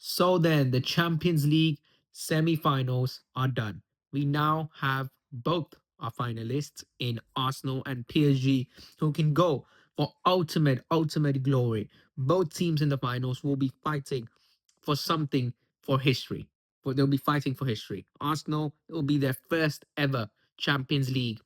So then the Champions League semi-finals are done. We now have both our finalists in Arsenal and PSG who can go for ultimate glory. Both teams in the finals will be fighting for something for history. They'll be fighting for history. Arsenal, it will be their first ever Champions League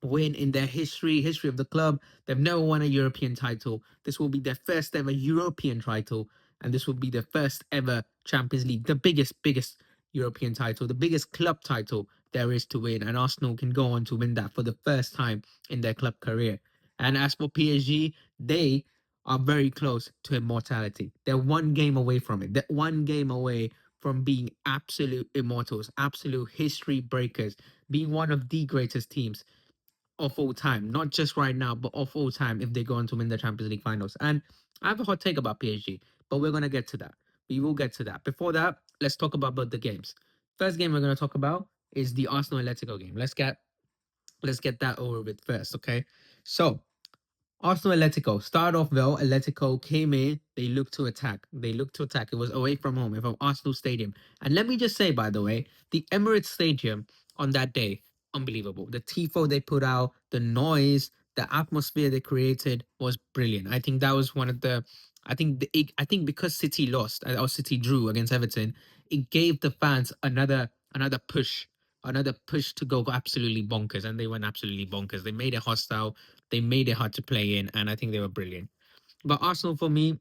win in their history of the club. They've never won a European title. This will be their first ever European title, and this will be their first ever Champions League, the biggest European title, the biggest club title there is to win. And Arsenal can go on to win that for the first time in their club career. And as for PSG, they are very close to immortality. They're one game away from it. They're one game away from being absolute immortals, absolute history breakers, being one of the greatest teams of all time, not just right now, but of all time if they go on to win the Champions League finals. And I have a hot take about PSG, but we're going to get to that. We will get to that. Before that, let's talk about both the games. First game we're going to talk about is the Arsenal Atletico game. Let's get that over with first, okay? So, Arsenal Atletico started off well. Atletico came in. They looked to attack. It was away from home, from Arsenal Stadium. And let me just say, by the way, the Emirates Stadium on that day, unbelievable. The tifo they put out, the noise, the atmosphere they created was brilliant. I think that was one of the. I think because City lost or City drew against Everton, it gave the fans another push to go absolutely bonkers, and they went absolutely bonkers. They made it hostile, they made it hard to play in, and I think they were brilliant. But Arsenal, for me,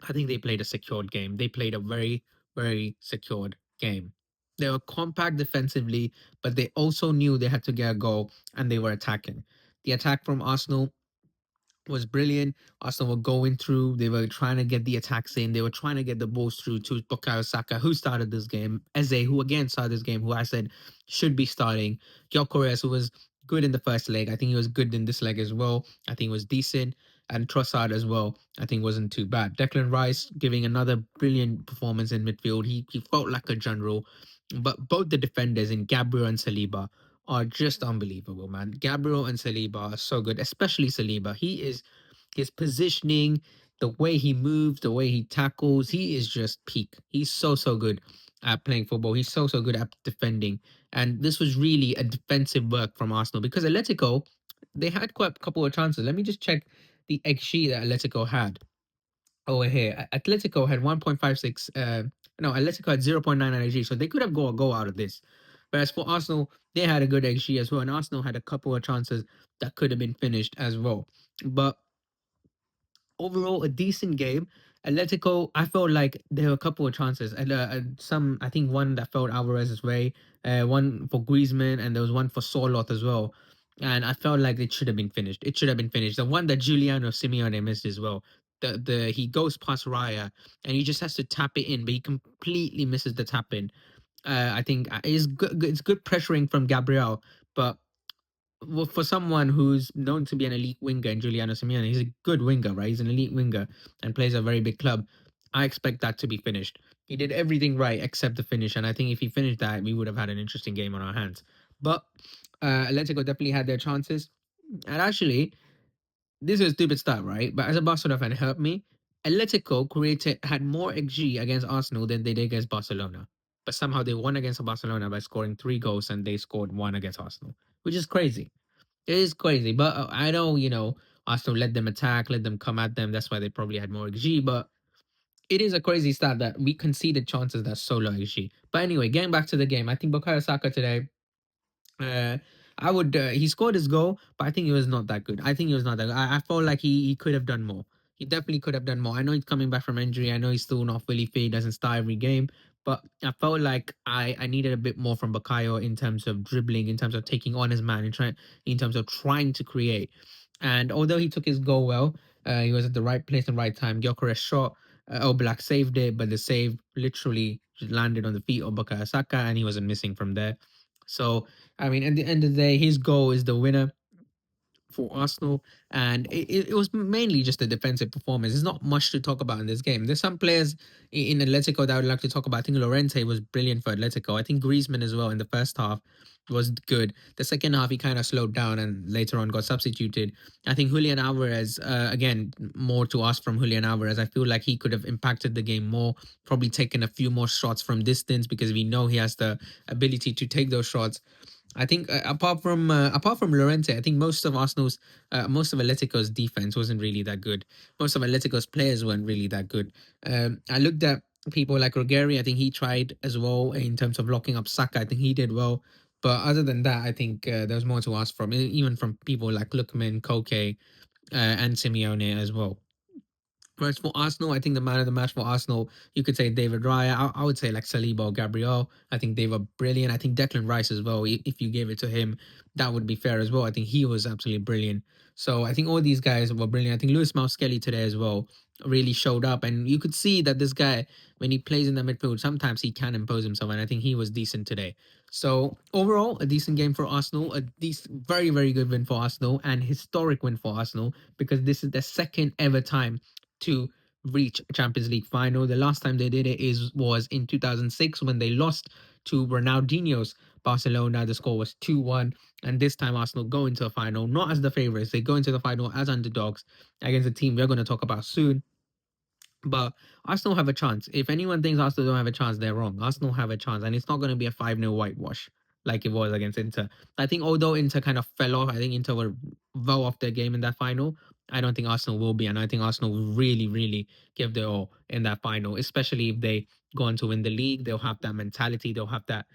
I think they played a secured game. They played a very secured game. They were compact defensively, but they also knew they had to get a goal, and they were attacking. The attack from Arsenal was brilliant. Arsenal were going through. They were trying to get the attacks in. They were trying to get the balls through to Bukayo Saka, who started this game. Eze, who again started this game, who I said should be starting. Gyökeres, who was good in the first leg. I think he was good in this leg as well. I think he was decent. And Trossard as well, I think wasn't too bad. Declan Rice giving another brilliant performance in midfield. He felt like a general. But both the defenders in Gabriel and Saliba are just unbelievable, man. Gabriel and Saliba are so good, especially Saliba. His positioning, the way he moves, the way he tackles, he is just peak. He's so good at playing football. He's so good at defending. And this was really a defensive work from Arsenal because Atletico, they had quite a couple of chances. Let me just check the XG that Atletico had over here. Atletico had 1.56. No, Atletico had 0.99 XG, so they could have got a goal out of this. Whereas for Arsenal, they had a good XG as well, and Arsenal had a couple of chances that could have been finished as well. But overall, a decent game. Atletico, I felt like there were a couple of chances, and some, I think one that felt Alvarez's way, one for Griezmann, and there was one for Sorloth as well. And I felt like it should have been finished. It should have been finished. The one that Giuliano Simeone missed as well. The he goes past Raya and he just has to tap it in, but he completely misses the tap in. I think it's good. It's good pressuring from Gabriel, but well, for someone who's known to be an elite winger in Giuliano Simeone, he's a good winger, right? He's an elite winger and plays a very big club. I expect that to be finished. He did everything right except the finish, and I think if he finished that, we would have had an interesting game on our hands. But Atletico definitely had their chances, and actually, this is a stupid start, right? But as a Barcelona fan, it hurt me. Atletico had more XG against Arsenal than they did against Barcelona, but somehow they won against Barcelona by scoring 3 goals, and they scored one against Arsenal, which is crazy. It is crazy, but I know, Arsenal let them attack, let them come at them. That's why they probably had more XG, but it is a crazy stat that we conceded chances that's so low XG. But anyway, getting back to the game, I think Bukayo Saka today, uh, I would. He scored his goal, but I think he was not that good. I think he was not that good. I felt like he could have done more. He definitely could have done more. I know he's coming back from injury. I know he's still not fully fit. He doesn't start every game, but I felt like I needed a bit more from Bakayo in terms of dribbling, in terms of taking on his man, in terms of trying to create. And although he took his goal well, he was at the right place and right time. Gyökeres shot. Black saved it, but the save literally just landed on the feet of Bukayo Saka, and he wasn't missing from there. So I mean, at the end of the day, his goal is the winner for Arsenal, and it was mainly just a defensive performance. There's not much to talk about in this game. There's some players in Atletico that I would like to talk about. I think Llorente was brilliant for Atletico. I think Griezmann as well in the first half. was good. The second half he kind of slowed down and later on got substituted. I think Julian Alvarez, again, more to ask from Julian Alvarez. I feel like he could have impacted the game more, probably taken a few more shots from distance because we know he has the ability to take those shots. I think apart from Llorente, I think most of Atletico's defense wasn't really that good. Most of Atletico's players weren't really that good. I looked at people like Rogeri. I think he tried as well in terms of locking up Saka. I think he did well. But other than that, I think there's more to ask from, even from people like Lookman, Koke, and Simeone as well. Whereas for Arsenal, I think the man of the match for Arsenal, you could say David Raya. I would say like Saliba or Gabriel. I think they were brilliant. I think Declan Rice as well. If you gave it to him, that would be fair as well. I think he was absolutely brilliant. So I think all these guys were brilliant. I think Lewis Mouse Skelly today as well really showed up, and you could see that this guy, when he plays in the midfield, sometimes he can impose himself, and I think he was decent today. So overall, a decent game for Arsenal, a decent, very very good win for Arsenal, and historic win for Arsenal because this is the second ever time to reach Champions League final. The last time they did it was in 2006 when they lost to Ronaldinho's Barcelona. The score was 2-1. And this time Arsenal go into the final, not as the favourites. They go into the final as underdogs against a team we're going to talk about soon. But Arsenal have a chance. If anyone thinks Arsenal don't have a chance, they're wrong. Arsenal have a chance, and it's not going to be a 5-0 whitewash like it was against Inter. I think although Inter kind of fell off, I think Inter were well off their game in that final. I don't think Arsenal will be, and I think Arsenal will really, really give their all in that final, especially if they go on to win the league. They'll have that mentality. They'll have that.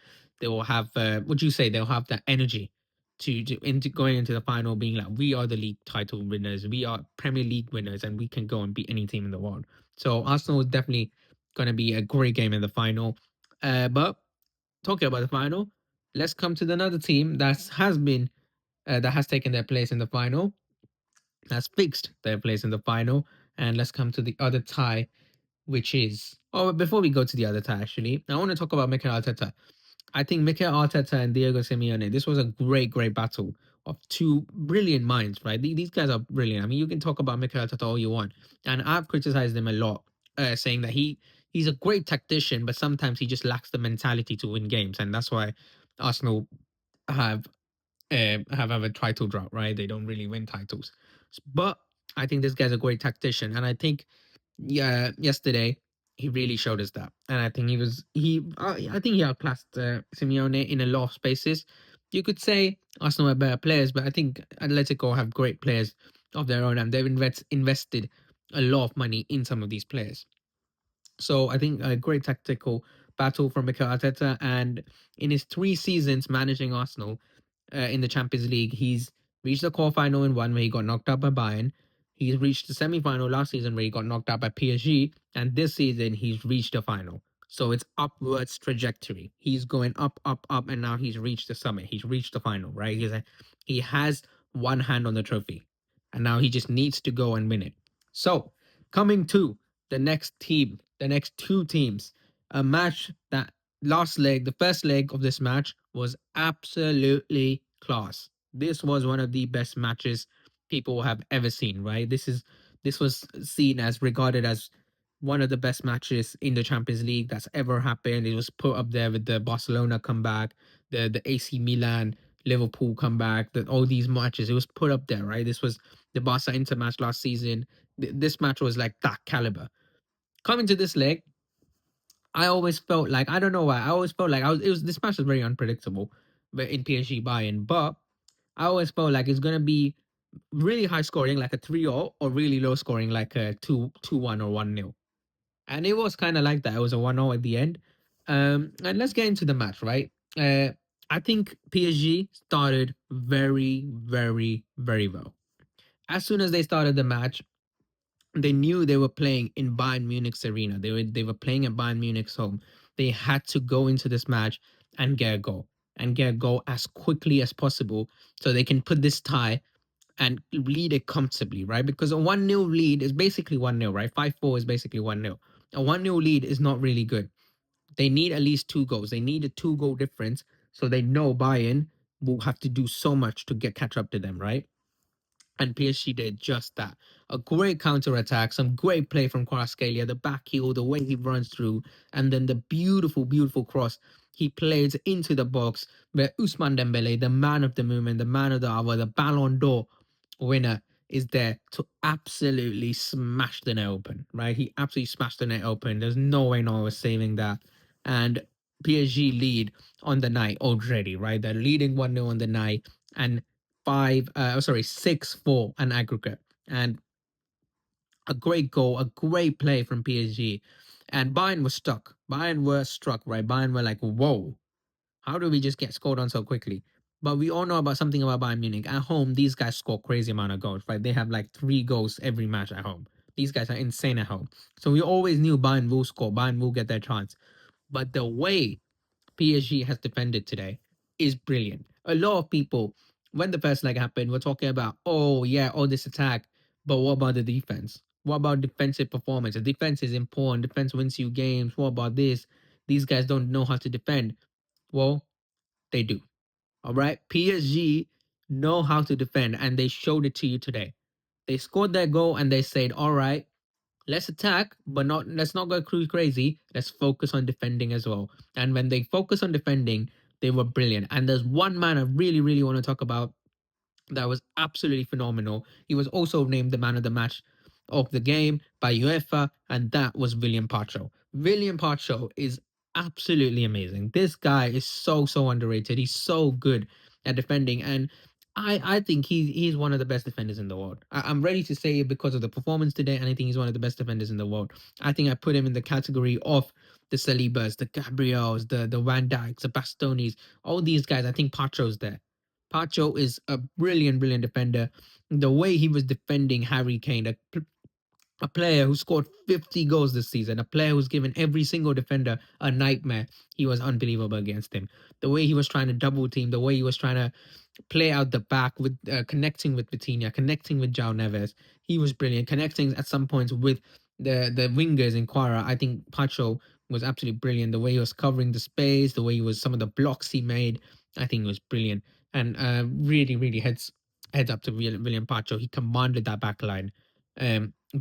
They will have. Would you say they'll have that energy to into going into the final, being like, we are the league title winners, we are Premier League winners, and we can go and beat any team in the world. So Arsenal is definitely going to be a great game in the final. But talking about the final, let's come to another team that has taken their place in the final, has fixed their place in the final, and let's come to the other tie, which is. Oh, before we go to the other tie, actually, I want to talk about Mikel Arteta. I think Mikel Arteta and Diego Simeone, this was a great, great battle of two brilliant minds, right? These guys are brilliant. I mean, you can talk about Mikel Arteta all you want, and I've criticized him a lot, saying that he's a great tactician, but sometimes he just lacks the mentality to win games, and that's why Arsenal have have a title drought, right? They don't really win titles, but I think this guy's a great tactician, and I think yesterday he really showed us that, and I think I think he outclassed Simeone in a lot of spaces. You could say Arsenal have better players, but I think Atletico have great players of their own, and they've invested a lot of money in some of these players. So I think a great tactical battle from Mikel Arteta, and in his 3 seasons managing Arsenal, in the Champions League. He's reached the quarterfinal in one where he got knocked out by Bayern. He's reached the semi-final last season where he got knocked out by PSG, and this season he's reached the final. So it's upwards trajectory. He's going up, up, up, and now he's reached the summit. He's reached the final, right? He has one hand on the trophy, and now he just needs to go and win it. So coming to the next 2 teams, a match that the first leg of this match was absolutely class. This was one of the best matches people have ever seen, right? This was seen as regarded as one of the best matches in the Champions League that's ever happened. It was put up there with the Barcelona comeback, the AC Milan, Liverpool comeback, all these matches. It was put up there, right? This was the Barca Inter match last season. This match was like that caliber. Coming to this leg, I always felt like, I don't know why. I always felt like it was this match was very unpredictable, but in PSG Bayern. But I always felt like it's gonna be really high scoring, like a 3-0, or really low scoring, like a 2-1 or 1-0. And it was kind of like that. It was a 1-0 at the end. And let's get into the match, right? I think PSG started very, very, very well. As soon as they started the match, they knew they were playing in Bayern Munich's arena. They were playing at Bayern Munich's home. They had to go into this match and get a goal, and get a goal as quickly as possible so they can put this tie and lead it comfortably, right? Because a 1-0 lead is basically 1-0, right? 5-4 is basically 1-0. A 1-0 lead is not really good. They need at least 2 goals. They need a 2-goal difference, so they know Bayern will have to do so much to catch up to them, right? And PSG did just that. A great counter attack, some great play from Kvaratskhelia, the back heel, the way he runs through, and then the beautiful, beautiful cross he plays into the box where Usman Dembele, the man of the moment, the man of the hour, the Ballon d'Or winner, is there to absolutely smash the net open, right? He absolutely smashed the net open. There's no way no one was saving that. And PSG lead on the night already, right? They're leading 1-0 on the night. And 6-4 an aggregate. And a great goal, a great play from PSG. And Bayern was stuck. Bayern were struck, right? Bayern were like, whoa, how do we just get scored on so quickly? But we all know about something about Bayern Munich. At home, these guys score crazy amount of goals, right? They have like 3 goals every match at home. These guys are insane at home. So we always knew Bayern will score. Bayern will get their chance. But the way PSG has defended today is brilliant. A lot of people, when the first leg happened, were talking about, oh, yeah, all this attack. But what about the defense? What about defensive performance? The defense is important. Defense wins you games. What about this? These guys don't know how to defend. Well, they do. All right. PSG know how to defend, and they showed it to you today. They scored their goal and they said, all right, let's attack, but not let's not go crazy. Let's focus on defending as well. And when they focus on defending, they were brilliant. And there's one man I really, really want to talk about that was absolutely phenomenal. He was also named the man of the match of the game by UEFA, and that was William Pacho. William Pacho is absolutely amazing. This guy is so underrated. He's so good at defending, and I think he's one of the best defenders in the world. I'm ready to say it because of the performance today, and I think he's one of the best defenders in the world. I think I put him in the category of the Salibas, the Gabriels, the Van Dijks, the Bastonis, all these guys. I think Pacho's there. Pacho is a brilliant, brilliant defender. The way he was defending Harry Kane, a player who scored 50 goals this season, a player who's given every single defender a nightmare, he was unbelievable against him. The way he was trying to double team, the way he was trying to play out the back with connecting with Vitinha, connecting with João Neves. He was brilliant. Connecting at some points with the wingers in Quara. I think Pacho was absolutely brilliant. The way he was covering the space, the way he was some of the blocks he made, I think it was brilliant. And really, really heads up to William Pacho. He commanded that back line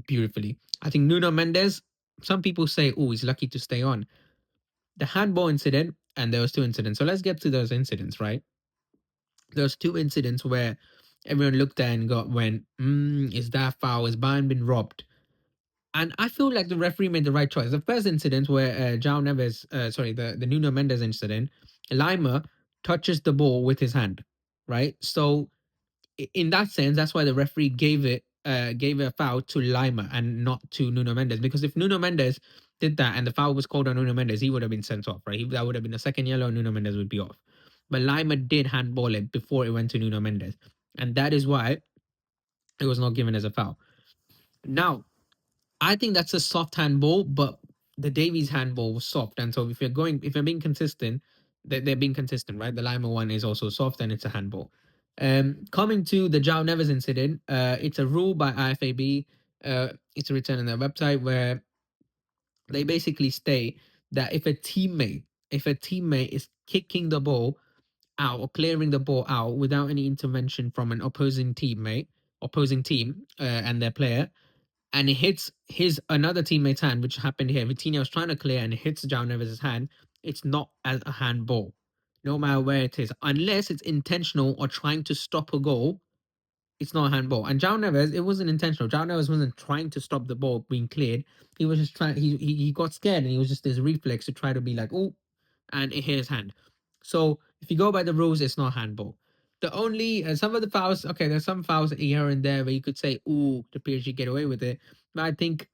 beautifully. I think Nuno Mendes, some people say, oh, he's lucky to stay on. The handball incident, and there was 2 incidents. So let's get to those incidents, right? There's 2 incidents where everyone looked at and went, is that foul? Is Bayern been robbed? And I feel like the referee made the right choice. The first incident where João Neves, the Nuno Mendes incident, Lima touches the ball with his hand, right? So in that sense, that's why the referee gave a foul to Lima and not to Nuno Mendes. Because if Nuno Mendes did that and the foul was called on Nuno Mendes, he would have been sent off, right? That would have been a second yellow, and Nuno Mendes would be off. But Lima did handball it before it went to Nuno Mendes, and that is why it was not given as a foul. Now, I think that's a soft handball, but the Davies handball was soft, and so if you're being consistent, they're being consistent, right? The Lima one is also soft, and it's a handball. Coming to the João Neves incident, it's a rule by IFAB. It's written on their website where they basically state that if a teammate is kicking the ball out or clearing the ball out without any intervention from an opposing team, and their player, and it hits his another teammate's hand, which happened here. Vitinha was trying to clear and it hits João Neves' hand. It's not as a handball, no matter where it is, unless it's intentional or trying to stop a goal. It's not a handball. And João Neves, it wasn't intentional. João Neves wasn't trying to stop the ball being cleared. He was just trying. He got scared and he was just this reflex to try to be like, oh, and it hit his hand. So if you go by the rules, it's not handball. The only some of the fouls, okay, there's some fouls here and there where you could say, "Ooh, the PSG get away with it," but I think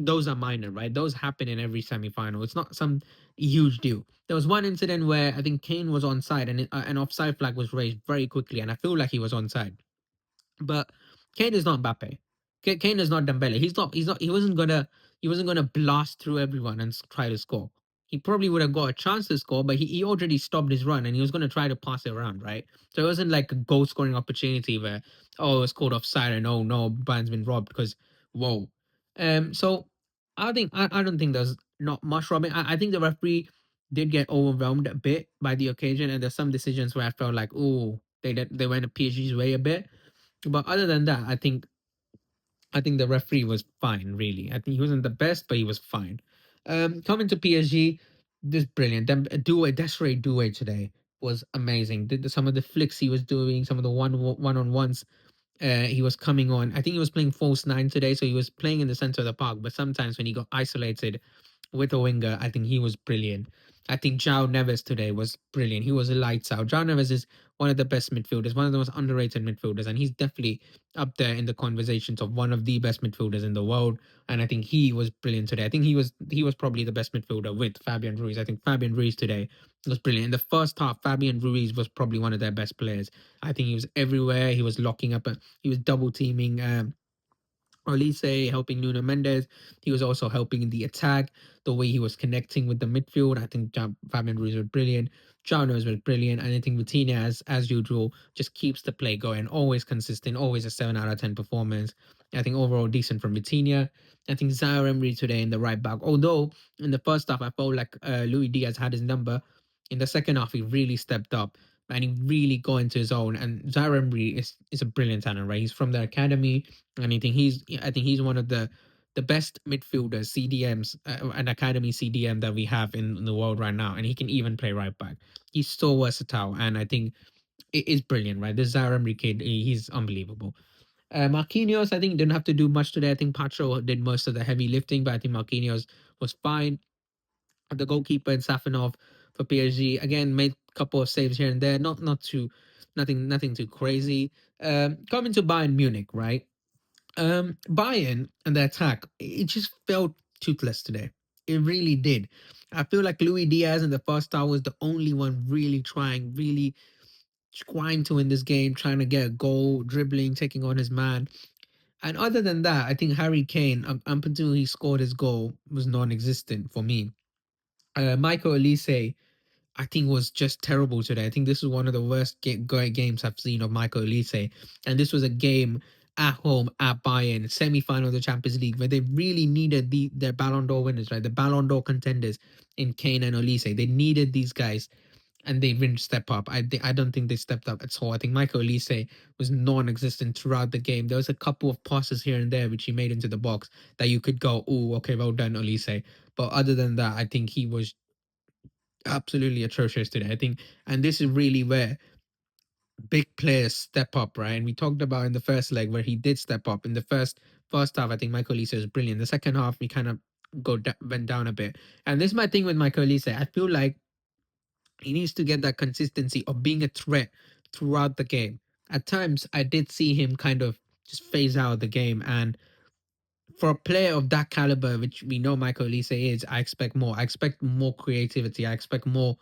those are minor, right? Those happen in every semi-final. It's not some huge deal. There was one incident where I think Kane was onside and an offside flag was raised very quickly, and I feel like he was onside. But Kane is not Mbappe. Kane is not Dembele. He's not. He wasn't gonna blast through everyone and try to score. He probably would have got a chance to score, but he already stopped his run and he was gonna try to pass it around, right? So it wasn't like a goal scoring opportunity where it's called offside and oh no, Bayern's been robbed because whoa. So I don't think there's not much robbing. I think the referee did get overwhelmed a bit by the occasion, and there's some decisions where I felt like they went PSG's way a bit. But other than that, I think the referee was fine, really. I think he wasn't the best, but he was fine. Coming to PSG, this brilliant. Desiree Doué today was amazing. Some of the flicks he was doing, some of the one on ones he was coming on. I think he was playing false nine today, so he was playing in the center of the park. But sometimes when he got isolated with a winger, I think he was brilliant. I think João Neves today was brilliant. He was a lights out. João Neves is one of the best midfielders, one of the most underrated midfielders, and he's definitely up there in the conversations of one of the best midfielders in the world. And I think he was brilliant today. I think he was probably the best midfielder with Fabian Ruiz. I think Fabian Ruiz today was brilliant. In the first half, Fabian Ruiz was probably one of their best players. I think he was everywhere. He was locking up. He was double teaming. Olise, helping Nuno Mendes. He was also helping in the attack, the way he was connecting with the midfield. I think Fabian Ruiz was brilliant. Jano was brilliant. And I think Vitinha, as usual, just keeps the play going. Always consistent, always a 7 out of 10 performance. I think overall decent from Vitinha. I think Zaire Emery today in the right back. Although in the first half, I felt like Louis Diaz had his number. In the second half, he really stepped up and he really got into his own. And Zaire Emery is a brilliant talent, right? He's from the academy. And I think he's one of the best midfielders, CDMs, an academy CDM that we have in the world right now, and he can even play right back. He's so versatile, and I think it is brilliant, right? This Zaire Emery kid, he's unbelievable. Marquinhos, I think didn't have to do much today. I think Pacho did most of the heavy lifting, but I think Marquinhos was fine. The goalkeeper and Safinov for PSG again made a couple of saves here and there, not too, nothing too crazy. Coming to Bayern Munich, right? Bayern and the attack, it just felt toothless today. It really did. I feel like Louis Diaz in the first half was the only one really trying, really trying to win this game, trying to get a goal, dribbling, taking on his man. And other than that, I think Harry Kane, up until he scored his goal, was non-existent for me. Michael Elise, I think was just terrible today. I think this is one of the worst games I've seen of Michael Elise. And this was a game at home at Bayern, semi-final of the Champions League, where they really needed their Ballon d'Or winners, right? The Ballon d'Or contenders in Kane and Elise. They needed these guys and they didn't step up. I don't think they stepped up at all. I think Michael Elise was non-existent throughout the game. There was a couple of passes here and there which he made into the box that you could go, oh, okay, well done, Elise. But other than that, I think he was absolutely atrocious today. I think, and this is really where big players step up, right? And we talked about in the first leg where he did step up. In the first half, I think Michael Lisa was brilliant. The second half, we kind of went down a bit. And this is my thing with Michael Lisa. I feel like he needs to get that consistency of being a threat throughout the game. At times, I did see him kind of just phase out of the game, and for a player of that caliber, which we know Michael Elise is, I expect more. I expect more creativity. I expect more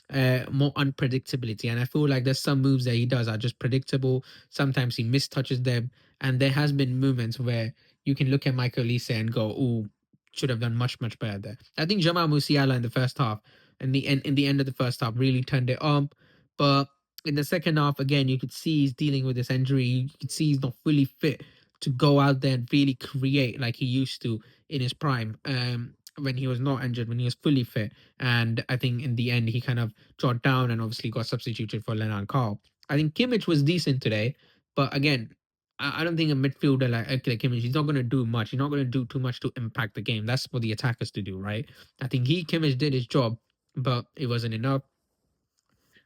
unpredictability. And I feel like there's some moves that he does are just predictable. Sometimes he mistouches them. And there has been moments where you can look at Michael Elise and go, oh, should have done much, much better there. I think Jamal Musiala in the first half, in the end of the first half, really turned it up. But in the second half, again, you could see he's dealing with this injury. You could see he's not fully fit to go out there and really create like he used to in his prime. When he was not injured, when he was fully fit. And I think in the end, he kind of dropped down and obviously got substituted for Leonard Carl. I think Kimmich was decent today, but again, I don't think a midfielder like Kimmich, he's not going to do much. He's not going to do too much to impact the game. That's for the attackers to do, right? I think Kimmich did his job, but it wasn't enough.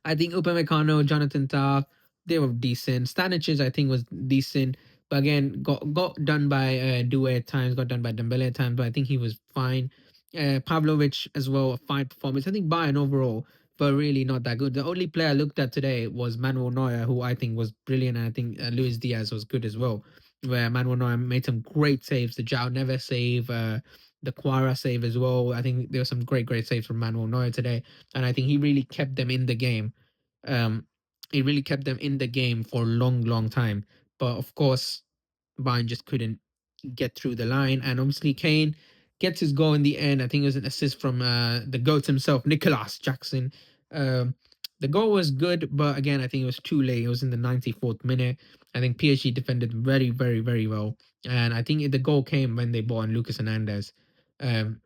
I think Upamecano, Jonathan Tah, they were decent. Stanisic, I think, was decent. But again, got done by Due at times, got done by Dembele at times, but I think he was fine. Pavlovic as well, a fine performance. I think Bayern overall, but really not that good. The only player I looked at today was Manuel Neuer, who I think was brilliant. And I think Luis Diaz was good as well, where Manuel Neuer made some great saves. The João Neves save, the Quara save as well. I think there were some great saves from Manuel Neuer today. And I think he really kept them in the game. Um, he really kept them in the game for a long time. But of course, Bayern just couldn't get through the line. And obviously, Kane gets his goal in the end. I think it was an assist from the GOAT himself, Nicholas Jackson. Um, the goal was good, but again, I think it was too late. It was in the 94th minute. I think PSG defended very well. And I think the goal came when they brought on Lucas Hernandez. Um,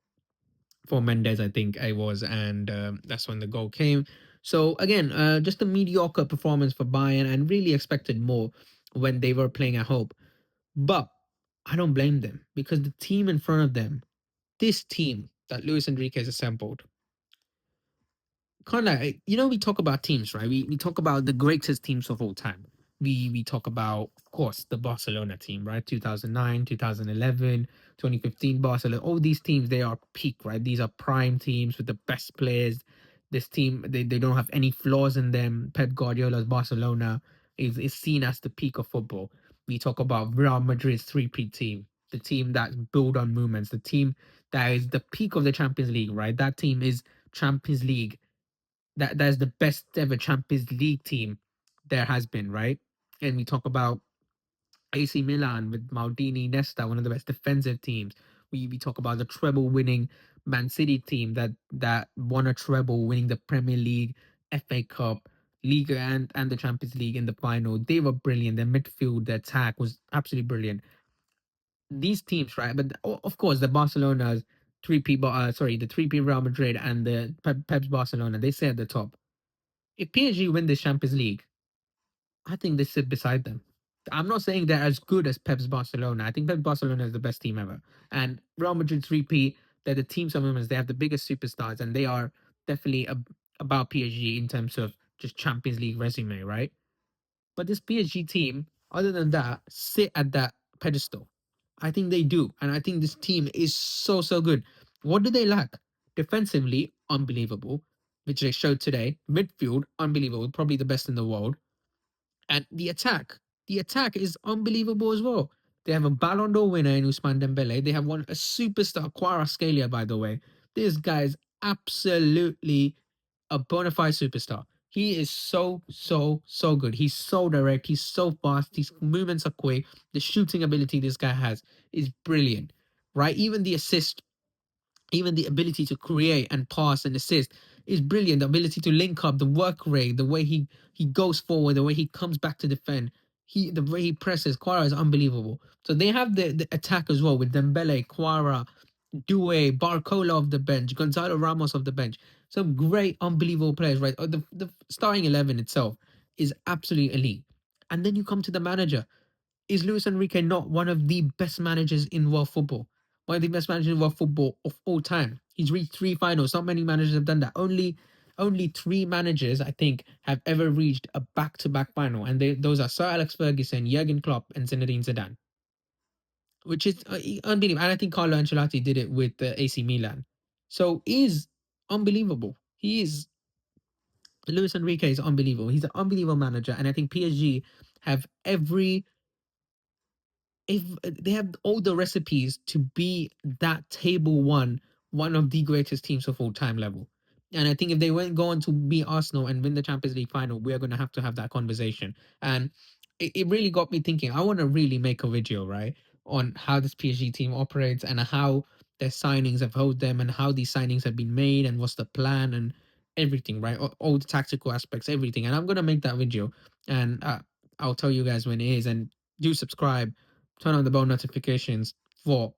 for Mendes, I think I was, and that's when the goal came. So again, just a mediocre performance for Bayern, and really expected more. when they were playing at home. But I don't blame them because the team in front of them, this team that Luis Enrique has assembled, kind of like, we talk about teams, right? We talk about the greatest teams of all time. We talk about, of course, the Barcelona team, right? 2009, 2011, 2015 Barcelona. All these teams, they are peak, right? These are prime teams with the best players. This team, they don't have any flaws in them. Pep Guardiola's Barcelona is seen as the peak of football. We talk about Real Madrid's three-peat team, the team that's built on movements, the team that is the peak of the Champions League, right? That team is Champions League, that's the best ever Champions League team there has been, right? And we talk about AC Milan with Maldini, Nesta, one of the best defensive teams. We talk about the treble winning Man City team that won a treble, winning the Premier League, FA Cup, Liga, and the Champions League in the final. They were brilliant. Their midfield, their attack was absolutely brilliant. These teams, right? But of course, the Barcelona's the 3P Real Madrid and the Pep's Barcelona, they sit at the top. If PSG win this Champions League, I think they sit beside them. I'm not saying they're as good as Pep's Barcelona. I think Pep Barcelona is the best team ever. And Real Madrid 3P, they're the teams of women's. They have the biggest superstars, and they are definitely about PSG in terms of just Champions League resume, right? But this PSG team, other than that, sit at that pedestal. I think they do. And I think this team is so, so good. What do they lack? Defensively, unbelievable, which they showed today. Midfield, unbelievable, probably the best in the world. And the attack is unbelievable as well. They have a Ballon d'Or winner in Ousmane Dembele. They have a superstar, Kvaratskhelia, by the way. This guy is absolutely a bona fide superstar. He is so, so, so good. He's so direct. He's so fast. His movements are quick. The shooting ability this guy has is brilliant, right? Even the ability to create and pass and assist is brilliant. The ability to link up, the work rate, the way he goes forward, the way he comes back to defend, the way he presses, Quara is unbelievable. So they have the attack as well with Dembele, Quara, Due, Barcola off the bench, Gonzalo Ramos off the bench. Some great, unbelievable players, right? The starting 11 itself is absolutely elite. And then you come to the manager. Is Luis Enrique not one of the best managers in world football? One of the best managers in world football of all time. He's reached three finals. Not many managers have done that. Only three managers, I think, have ever reached a back-to-back final, and those are Sir Alex Ferguson, Jurgen Klopp, and Zinedine Zidane, which is unbelievable. And I think Carlo Ancelotti did it with AC Milan. So he's unbelievable. He is Luis Enrique is unbelievable. He's an unbelievable manager, and I think PSG have every if they have all the recipes to be that table one of the greatest teams of all time level. And I think if they went go on to beat Arsenal and win the Champions League final, we are going to have that conversation. And it really got me thinking. I want to really make a video, right, on how this PSG team operates and how their signings have helped them and how these signings have been made and what's the plan and everything, right? All the tactical aspects, everything. And I'm going to make that video, and I'll tell you guys when it is. And do subscribe, turn on the bell notifications for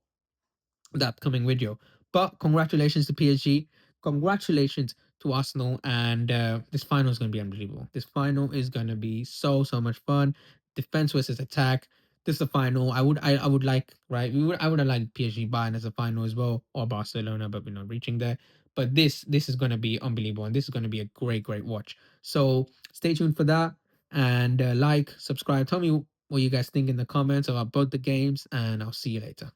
the upcoming video. But congratulations to PSG. Congratulations to Arsenal. And this final is going to be unbelievable. This final is going to be so, so much fun. Defense versus attack. This is the final. I would like, right? I would have liked PSG Bayern as a final as well, or Barcelona, but we're not reaching there. But this is going to be unbelievable, and this is going to be a great, great watch. So stay tuned for that, and like, subscribe. Tell me what you guys think in the comments about both the games, and I'll see you later.